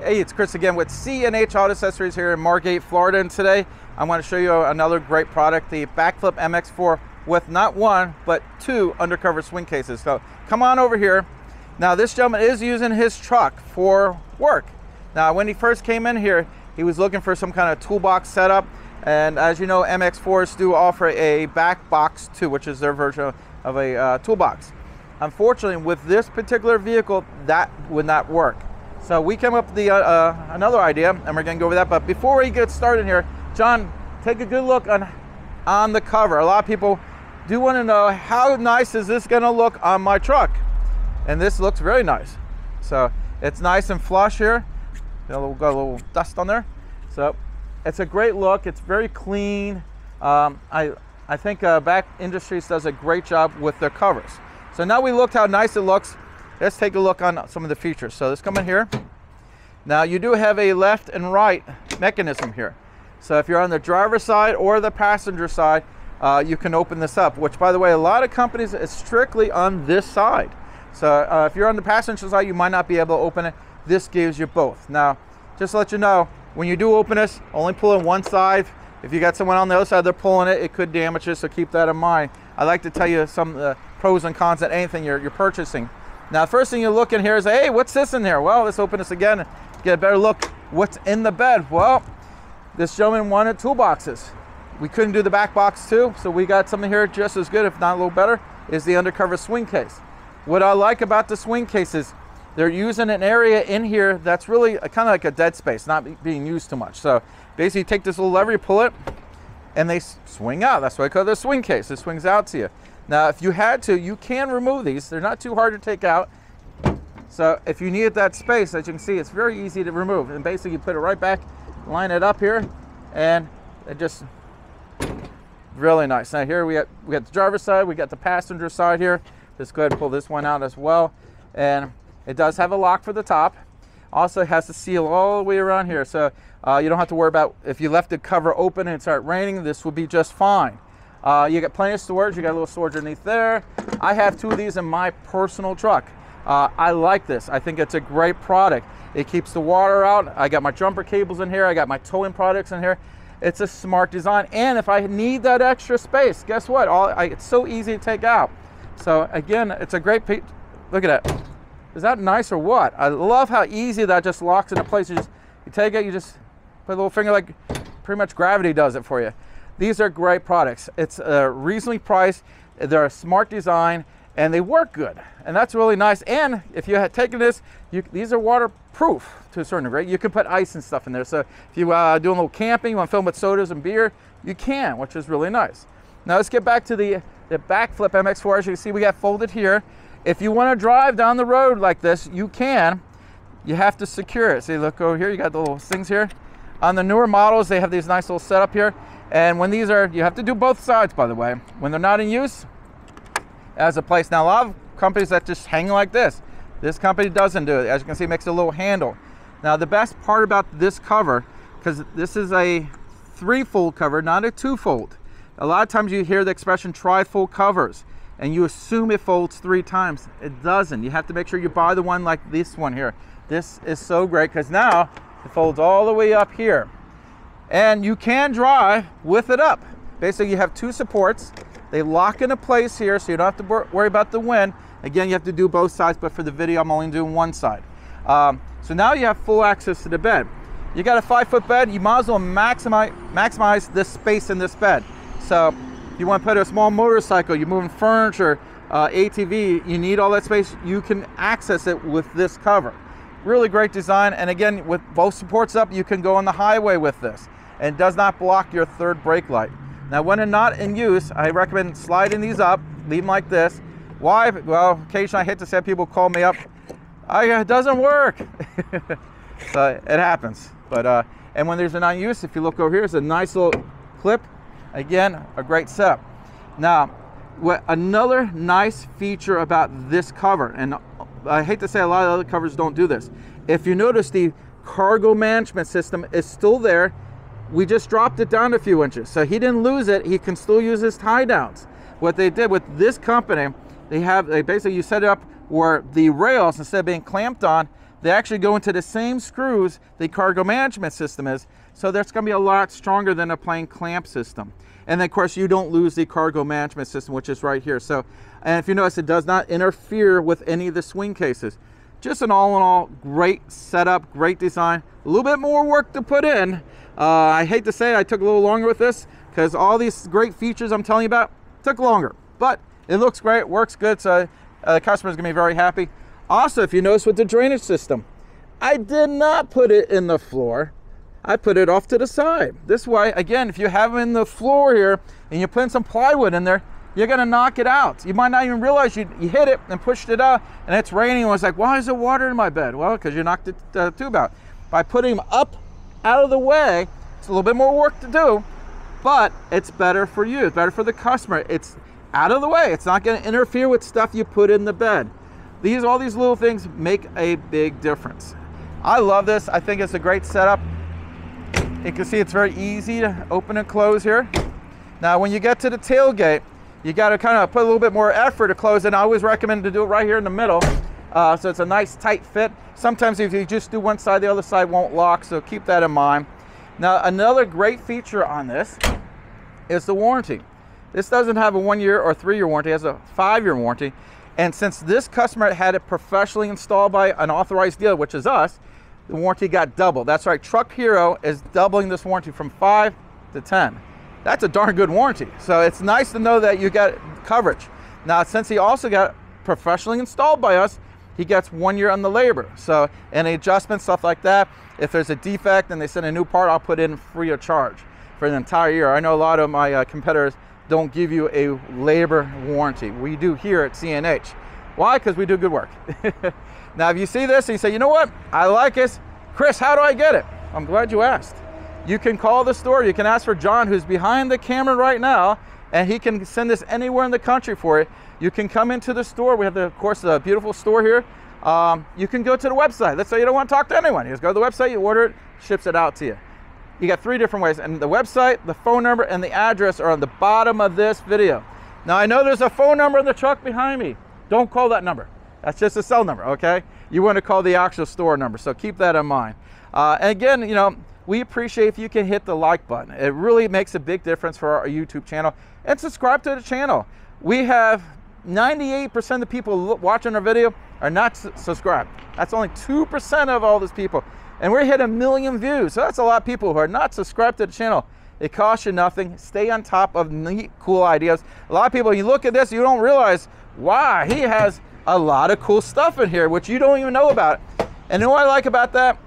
Hey, it's Chris again with C&H Auto Accessories here in Margate, Florida, and today I want to show you another great product, the backflip MX4 with not one, but two undercover swing cases. So come on over here. Now this gentleman is using his truck for work. Now when he first came in here, he was looking for some kind of toolbox setup, and as you know, MX4s do offer a back box too, which is their version of a toolbox. Unfortunately, with this particular vehicle, that would not work. So we came up with another idea, and we're going to go over that. But before we get started here, John, take a good look on the cover. A lot of people do want to know, how nice is this going to look on my truck? And this looks very nice. So it's nice and flush here. Got a little dust on there. So it's a great look. It's very clean. I think Bakindustries does a great job with their covers. So now we looked how nice it looks. Let's take a look on some of the features. So let's come in here. Now you do have a left and right mechanism here. So if you're on the driver's side or the passenger side, you can open this up, which by the way, a lot of companies is strictly on this side. So if you're on the passenger side, you might not be able to open it. This gives you both. Now, just to let you know, when you do open this, only pull in one side. If you got someone on the other side, they're pulling it, it could damage it, so keep that in mind. I like to tell you some pros and cons of anything you're purchasing. Now, first thing you look in here is, hey, what's this in here? Well, let's open this again and get a better look. What's in the bed? Well, this gentleman wanted toolboxes. We couldn't do the back box too, so we got something here just as good, if not a little better, is the undercover swing case. What I like about the swing case is they're using an area in here that's really kind of like a dead space, not being used too much. So basically you take this little lever, you pull it, and they swing out. That's why I call it a swing case. It swings out to you. Now, if you had to, you can remove these. They're not too hard to take out. So if you needed that space, as you can see, it's very easy to remove. And basically you put it right back, line it up here, and it just really nice. Now here we got the driver's side, we got the passenger side here. Just go ahead and pull this one out as well. And it does have a lock for the top. Also has the seal all the way around here. So you don't have to worry about if you left the cover open and it started raining, this would be just fine. You got plenty of storage. You got a little storage underneath there. I have two of these in my personal truck. I like this. I think it's a great product. It keeps the water out. I got my jumper cables in here. I got my towing products in here. It's a smart design. And if I need that extra space, guess what? It's so easy to take out. So again, it's a great piece. Look at that. Is that nice or what? I love how easy that just locks into place. You take it, you just put a little finger, like pretty much gravity does it for you. These are great products. It's reasonably priced. They're a smart design, and they work good. And that's really nice. And if you had taken this, these are waterproof to a certain degree. You can put ice and stuff in there. So if you doing a little camping, you want to film with sodas and beer, you can, which is really nice. Now let's get back to the backflip MX4. As you can see, we got folded here. If you want to drive down the road like this, you can. You have to secure it. See, look over here, you got the little things here. On the newer models, they have these nice little setup here. And when these are, you have to do both sides, by the way. When they're not in use, as a place. Now, a lot of companies that just hang like this. This company doesn't do it. As you can see, it makes a little handle. Now, the best part about this cover, because this is a 3-fold cover, not a 2-fold. A lot of times you hear the expression tri-fold covers, and you assume it folds 3 times. It doesn't. You have to make sure you buy the one like this one here. This is so great because now it folds all the way up here. And you can drive with it up. Basically, you have 2 supports. They lock into place here, so you don't have to worry about the wind. Again, you have to do both sides, but for the video, I'm only doing one side. So now you have full access to the bed. You got a 5-foot bed, you might as well maximize the space in this bed. So if you want to put a small motorcycle, you're moving furniture, ATV, you need all that space, you can access it with this cover. Really great design, and again, with both supports up, you can go on the highway with this. And it does not block your third brake light. Now, when they're not in use, I recommend sliding these up, leave them like this. Why? Well, occasionally I hate to say people call me up, it doesn't work. So it happens. But and when there's a non-use, if you look over here, it's a nice little clip. Again, a great setup. Now, another nice feature about this cover, and I hate to say a lot of other covers don't do this. If you notice, the cargo management system is still there. We just dropped it down a few inches. So he didn't lose it. He can still use his tie downs. What they did with this company, they basically, you set it up where the rails, instead of being clamped on, they actually go into the same screws the cargo management system is, so that's going to be a lot stronger than a plain clamp system. And then of course you don't lose the cargo management system, which is right here. So, and if you notice, it does not interfere with any of the swing cases. Just an all in all great setup, great design. A little bit more work to put in. I hate to say I took a little longer with this because all these great features I'm telling you about took longer, but it looks great, works good, so the customer's gonna be very happy. Also, if you notice with the drainage system, I did not put it in the floor. I put it off to the side. This way, again, if you have it in the floor here and you put some plywood in there, you're gonna knock it out. You might not even realize you hit it and pushed it out, and it's raining, and it's like, why is there water in my bed? Well, because you knocked the tube out. By putting them up out of the way, it's a little bit more work to do, but it's better for you, it's better for the customer. It's out of the way, it's not gonna interfere with stuff you put in the bed. All these little things make a big difference. I love this. I think it's a great setup. You can see it's very easy to open and close here. Now, when you get to the tailgate, you got to kind of put a little bit more effort to close it. I always recommend to do it right here in the middle, so it's a nice tight fit. Sometimes if you just do one side, the other side won't lock, so keep that in mind. Now, another great feature on this is the warranty. This doesn't have a 1 year or 3 year warranty, it has a 5-year warranty. And since this customer had it professionally installed by an authorized dealer, which is us, the warranty got doubled. That's right, Truck Hero is doubling this warranty from 5 to 10. That's a darn good warranty. So it's nice to know that you got coverage. Now, since he also got professionally installed by us, he gets 1 year on the labor. So any adjustments, stuff like that, if there's a defect and they send a new part, I'll put in free of charge for an entire year. I know a lot of my competitors don't give you a labor warranty. We do here at CNH. Why? Because we do good work. Now, if you see this and you say, you know what, I like this, Chris, how do I get it? I'm glad you asked. You can call the store. You can ask for John, who's behind the camera right now, and he can send this anywhere in the country for you. You can come into the store. We have, of course, a beautiful store here. You can go to the website. Let's say you don't want to talk to anyone. You just go to the website, you order it, ships it out to you. You got 3 different ways, and the website, the phone number, and the address are on the bottom of this video. Now, I know there's a phone number in the truck behind me. Don't call that number. That's just a cell number, okay? You want to call the actual store number, so keep that in mind. And again, you know, we appreciate if you can hit the like button. It really makes a big difference for our YouTube channel. And subscribe to the channel. We have 98% of the people watching our video are not subscribed. That's only 2% of all these people. And we're hitting 1 million views. So that's a lot of people who are not subscribed to the channel. It costs you nothing. Stay on top of neat, cool ideas. A lot of people, you look at this, you don't realize, wow, he has a lot of cool stuff in here, which you don't even know about. And you know what I like about that?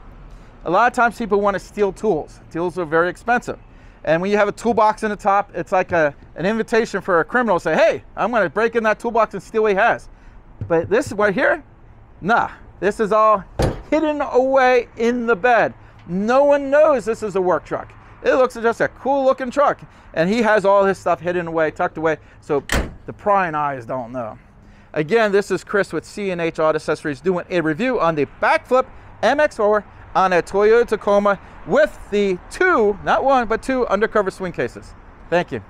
A lot of times people want to steal tools. Tools are very expensive. And when you have a toolbox in the top, it's like an invitation for a criminal to say, hey, I'm going to break in that toolbox and steal what he has. But this right here, nah, this is all hidden away in the bed. No one knows this is a work truck. It looks just a cool looking truck. And he has all his stuff hidden away, tucked away, so the prying eyes don't know. Again, this is Chris with CNH Auto Accessories doing a review on the backflip MX4 on a Toyota Tacoma with the 2, not 1, but 2 undercover swing cases. Thank you.